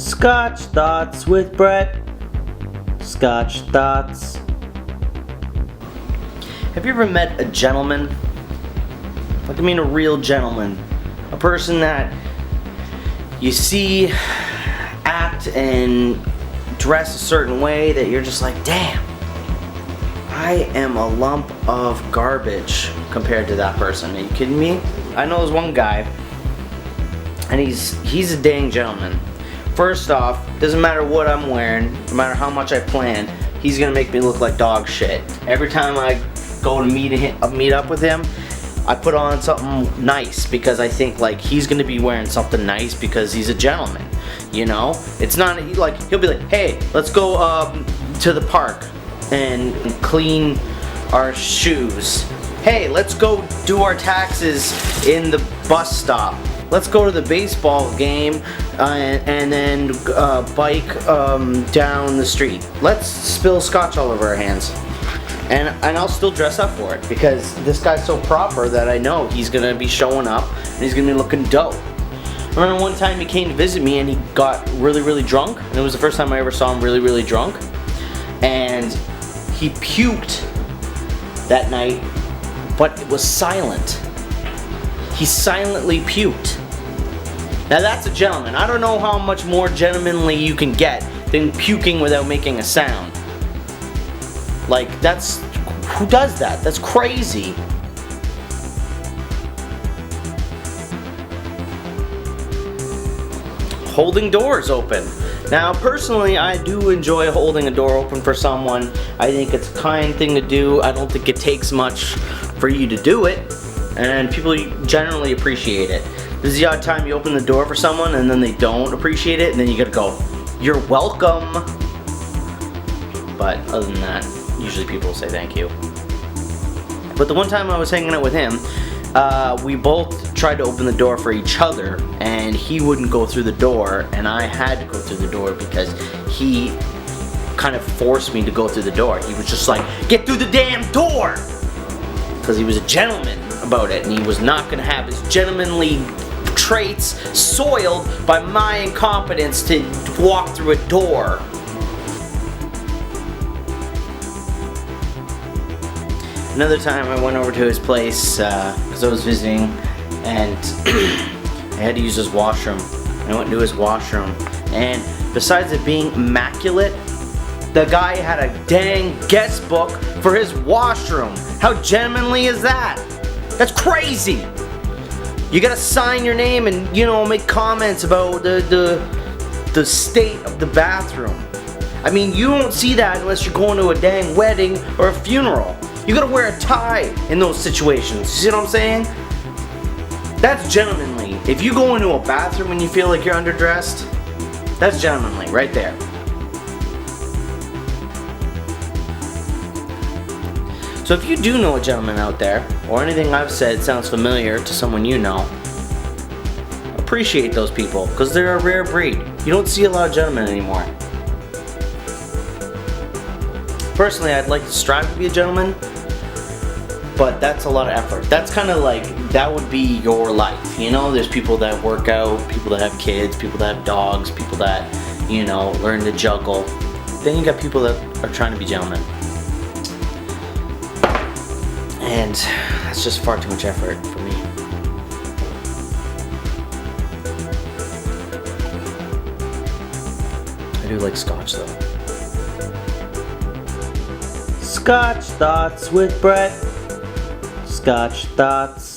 Scotch Thoughts with Brett. Scotch Thoughts. Have you ever met a gentleman? Like, I mean a real gentleman. A person that you see act and dress a certain way that you're just like, damn, I am a lump of garbage compared to that person. Are you kidding me? I know there's one guy, and he's a dang gentleman. First off, doesn't matter what I'm wearing, no matter how much I plan, he's gonna make me look like dog shit. Every time I go to meet up with him, I put on something nice because I think like he's gonna be wearing something nice because he's a gentleman. You know, it's not like he'll be like, hey, let's go to the park and clean our shoes. Hey, let's go do our taxes in the bus stop. Let's go to the baseball game and then bike down the street. Let's spill scotch all over our hands. And I'll still dress up for it because this guy's so proper that I know he's gonna be showing up and he's gonna be looking dope. I remember one time he came to visit me and he got really drunk, and it was the first time I ever saw him really drunk, and he puked that night, but it was silent. He silently puked. Now that's a gentleman. I don't know how much more gentlemanly you can get than puking without making a sound. Like, who does that? That's crazy. Holding doors open. Now, personally, I do enjoy holding a door open for someone. I think it's a kind thing to do. I don't think it takes much for you to do it, and people generally appreciate it. There's the odd time you open the door for someone and then they don't appreciate it, and then you gotta go, you're welcome. But other than that, usually people will say thank you. But the one time I was hanging out with him, we both tried to open the door for each other, and he wouldn't go through the door, and I had to go through the door because he kind of forced me to go through the door. He was just like, get through the damn door! Because he was a gentleman about it, and he was not going to have his gentlemanly traits soiled by my incompetence to walk through a door. Another time I went over to his place because I was visiting, and I had to use his washroom. I went into his washroom, and besides it being immaculate, the guy had a dang guest book for his washroom. How gentlemanly is that? That's crazy! You gotta sign your name and, you know, make comments about the state of the bathroom. I mean, you don't see that unless you're going to a dang wedding or a funeral. You gotta wear a tie in those situations. You see what I'm saying? That's gentlemanly. If you go into a bathroom and you feel like you're underdressed, that's gentlemanly right there. So if you do know a gentleman out there, or anything I've said sounds familiar to someone you know, appreciate those people, because they're a rare breed. You don't see a lot of gentlemen anymore. Personally, I'd like to strive to be a gentleman, but that's a lot of effort. That's kind of like, that would be your life, you know? There's people that work out, people that have kids, people that have dogs, people that, you know, learn to juggle. Then you got people that are trying to be gentlemen. And that's just far too much effort for me. I do like scotch though. Scotch Thoughts with Brett. Scotch Thoughts.